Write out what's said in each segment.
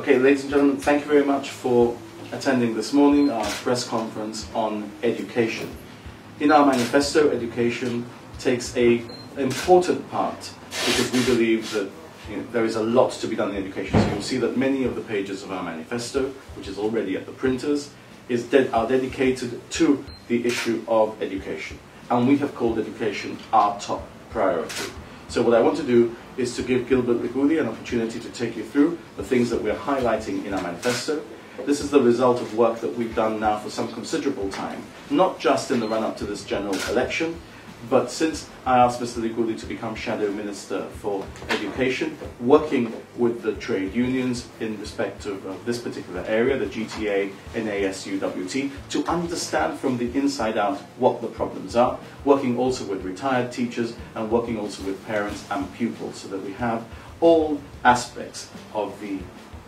Okay, ladies and gentlemen, thank you very much for attending this morning our press conference on education. In our manifesto, education takes an important part because we believe that there is a lot to be done in education. So you'll see that many of the pages of our manifesto, which is already at the printers, are dedicated to the issue of education. And we have called education our top priority. So what I want to do is to give Gilbert Liguli an opportunity to take you through the things that we're highlighting in our manifesto. This is the result of work that we've done now for some considerable time, not just in the run-up to this general election, but since I asked Mr. Liguli to become Shadow Minister for Education, working with the trade unions in respect of this particular area, the GTA, NASU, WT, to understand from the inside out what the problems are, working also with retired teachers and working also with parents and pupils so that we have all aspects of the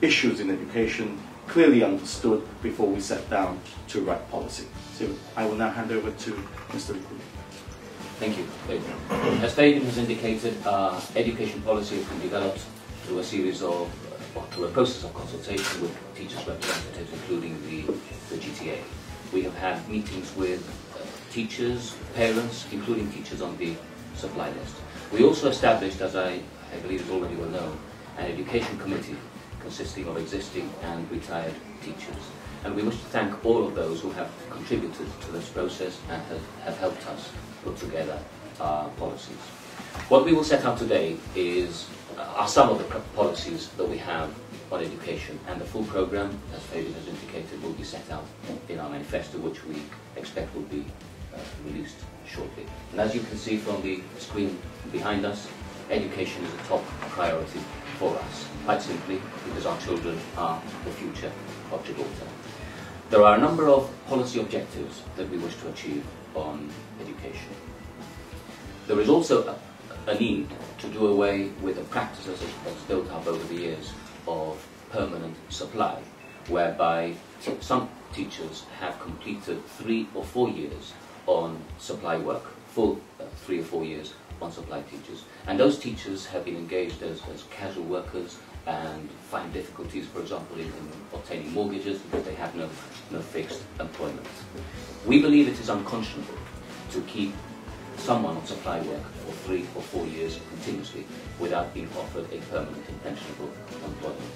issues in education clearly understood before we set down to write policy. So I will now hand over to Mr. Liguli. Thank you, Fabian. As Fabian has indicated, education policy has been developed through a series of, through a process of consultation with teachers' representatives, including the GTA. We have had meetings with teachers, parents, including teachers on the supply list. We also established, as I believe is already well known, an education committee consisting of existing and retired teachers. And we wish to thank all of those who have contributed to this process and have helped us put together our policies. What we will set out today are some of the policies that we have on education, and the full programme, as Fabian has indicated, will be set out in our manifesto, which we expect will be released shortly. And as you can see from the screen behind us, education is a top priority for us, quite simply because our children are the future of Gibraltar. There are a number of policy objectives that we wish to achieve on education. There is also a need to do away with the practices that's built up over the years of permanent supply, whereby some teachers have completed 3 or 4 years on supply work, full 3 or 4 years on supply teachers. And those teachers have been engaged as casual workers and find difficulties, for example, in obtaining mortgages because they have no fixed employment. We believe it is unconscionable to keep someone on supply work for 3 or 4 years continuously without being offered a permanent and pensionable employment.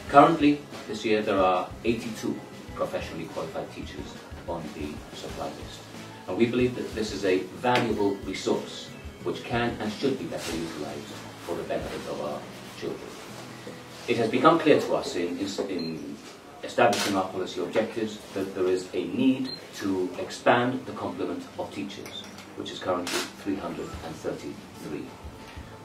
Currently, this year, there are 82 professionally qualified teachers on the supply list. And we believe that this is a valuable resource which can and should be better utilised for the benefit of our children. It has become clear to us in establishing our policy objectives that there is a need to expand the complement of teachers, which is currently 333.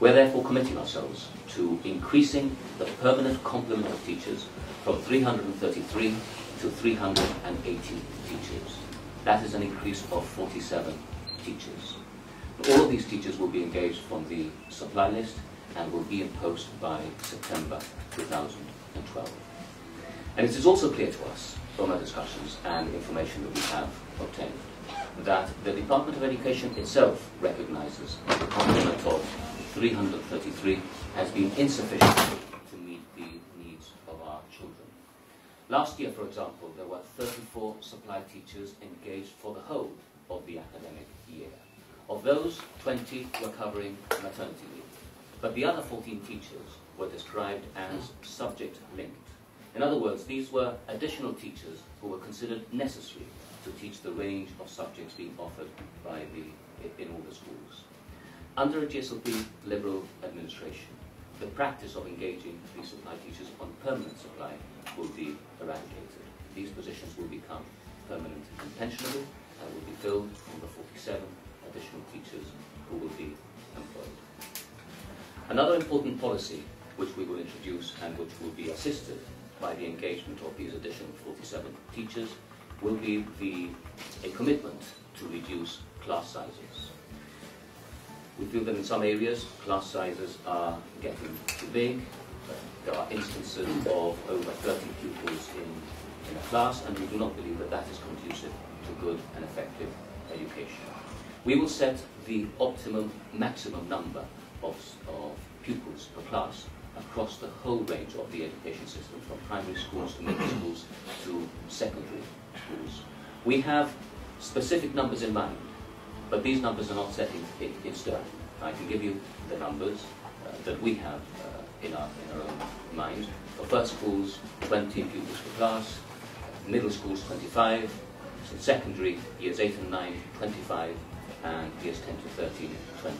We're therefore committing ourselves to increasing the permanent complement of teachers from 333 to 380 teachers. That is an increase of 47 teachers. All of these teachers will be engaged from the supply list and will be in post by September 2012. And it is also clear to us from our discussions and information that we have obtained that the Department of Education itself recognises that the complement of 333 has been insufficient to meet the needs of our children. Last year, for example, there were 34 supply teachers engaged for the whole of the academic year. Of those, 20 were covering maternity leave, but the other 14 teachers were described as subject-linked. In other words, these were additional teachers who were considered necessary to teach the range of subjects being offered in all the schools. Under a GSLP Liberal administration, the practice of engaging these supply teachers on permanent supply will be eradicated. These positions will become permanent and pensionable and will be filled from the 47 additional teachers who will be employed. Another important policy which we will introduce and which will be assisted by the engagement of these additional 47 teachers will be a commitment to reduce class sizes. We feel that in some areas class sizes are getting too big. There are instances of over 30 pupils in a class, and we do not believe that that is conducive to good and effective education. We will set the optimum maximum number of pupils per class across the whole range of the education system, from primary schools to middle schools to secondary schools. We have specific numbers in mind, but these numbers are not set in stone. I can give you the numbers that we have in our own mind. For first schools, 20 pupils per class, middle schools, 25, so secondary, years 8 and 9, 25, and years 10 to 13, 20.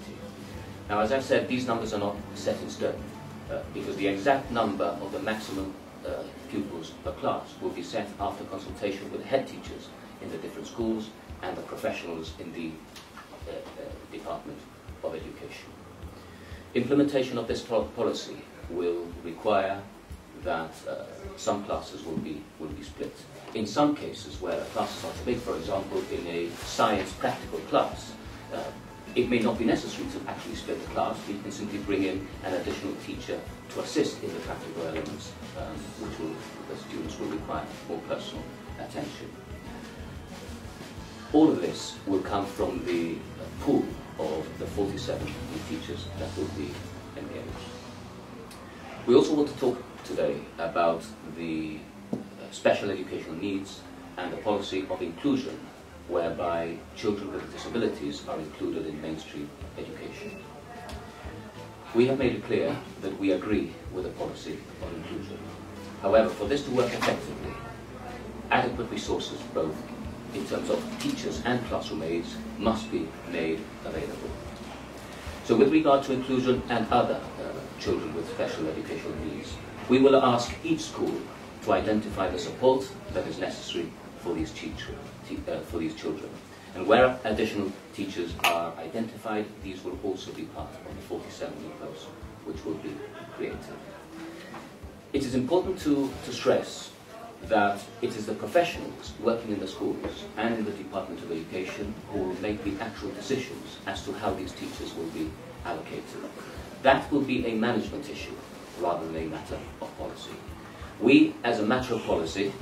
Now, as I've said, these numbers are not set in stone, because the exact number of the maximum pupils per class will be set after consultation with head teachers in the different schools and the professionals in the Department of Education. Implementation of this policy will require that some classes will be split. In some cases where a class is not too big, for example, in a science practical class, it may not be necessary to actually split the class. We can simply bring in an additional teacher to assist in the practical elements, the students will require more personal attention. All of this will come from the pool of the 47 new teachers that will be engaged. We also want to talk today about the special educational needs and the policy of inclusion, whereby children with disabilities are included in mainstream education. We have made it clear that we agree with the policy of inclusion. However, for this to work effectively, adequate resources, both in terms of teachers and classroom aides, must be made available. So with regard to inclusion and other children with special educational needs, we will ask each school to identify the support that is necessary for these children. And where additional teachers are identified, these will also be part of the 47 new posts which will be created. It is important to stress that it is the professionals working in the schools and in the Department of Education who will make the actual decisions as to how these teachers will be allocated. That will be a management issue rather than a matter of policy. We, as a matter of policy,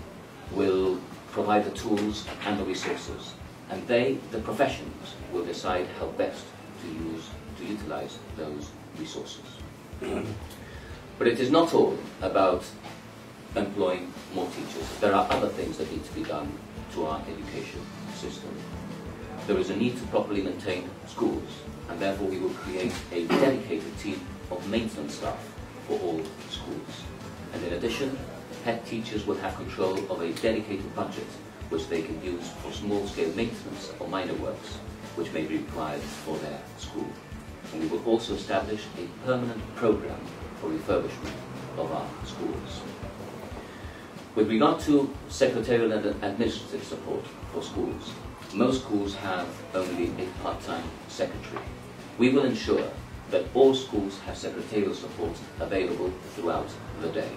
will provide the tools and the resources, and they, the professionals, will decide how best to utilize those resources. But it is not all about employing more teachers. There are other things that need to be done to our education system. There is a need to properly maintain schools, and therefore we will create a dedicated team of maintenance staff for all schools. And in addition, head teachers will have control of a dedicated budget which they can use for small-scale maintenance or minor works which may be required for their school. And we will also establish a permanent program for refurbishment of our schools. With regard to secretarial and administrative support for schools, most schools have only a part-time secretary. We will ensure that all schools have secretarial support available throughout the day.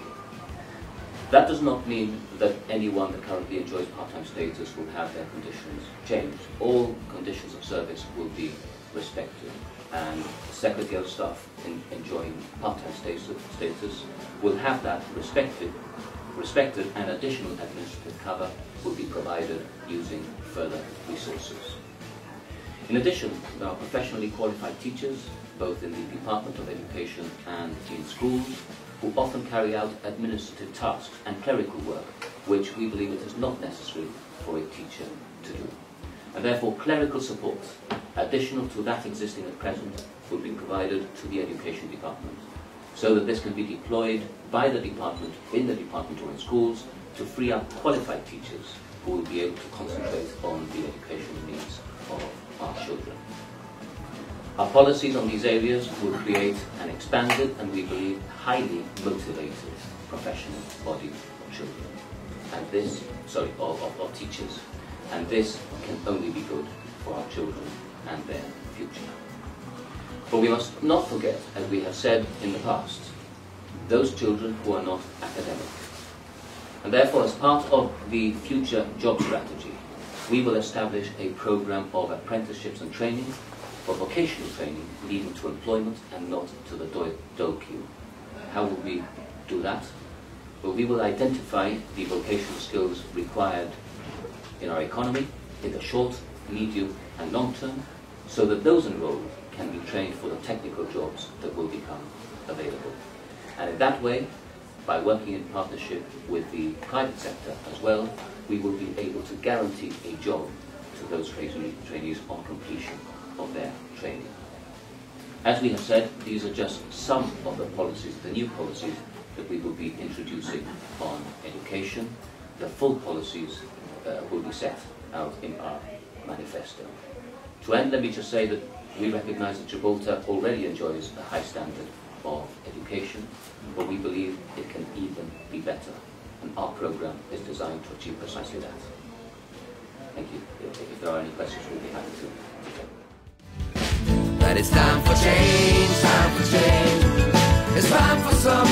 That does not mean that anyone that currently enjoys part-time status will have their conditions changed. All conditions of service will be respected, and secretarial staff enjoying part-time status will have that respected, and additional administrative cover will be provided using further resources. In addition, there are professionally qualified teachers, both in the Department of Education and in schools, who often carry out administrative tasks and clerical work, which we believe it is not necessary for a teacher to do. And therefore, clerical support, additional to that existing at present, will be provided to the Education Department, so that this can be deployed by the department, in the department or in schools, to free up qualified teachers who will be able to concentrate on the educational needs of our children. Our policies on these areas will create an expanded and, we believe, highly motivated professional body of children, and this, of teachers, and this can only be good for our children and their future. But we must not forget, as we have said in the past, those children who are not academic. And therefore, as part of the future job strategy, we will establish a program of apprenticeships and training for vocational training leading to employment and not to the dole queue. How will we do that? Well, we will identify the vocational skills required in our economy in the short, medium and long term, so that those enrolled can be trained for the technical jobs that will become available. And in that way, by working in partnership with the private sector as well, we will be able to guarantee a job to those trainees on completion of their training. As we have said, these are just some of the policies, the new policies that we will be introducing on education. The full policies will be set out in our manifesto. To end, let me just say that we recognise that Gibraltar already enjoys a high standard of education, but we believe it can even be better, and our programme is designed to achieve precisely that. Thank you. If there are any questions, we'll be happy to take them. But it's time for change, time for change. It's time for some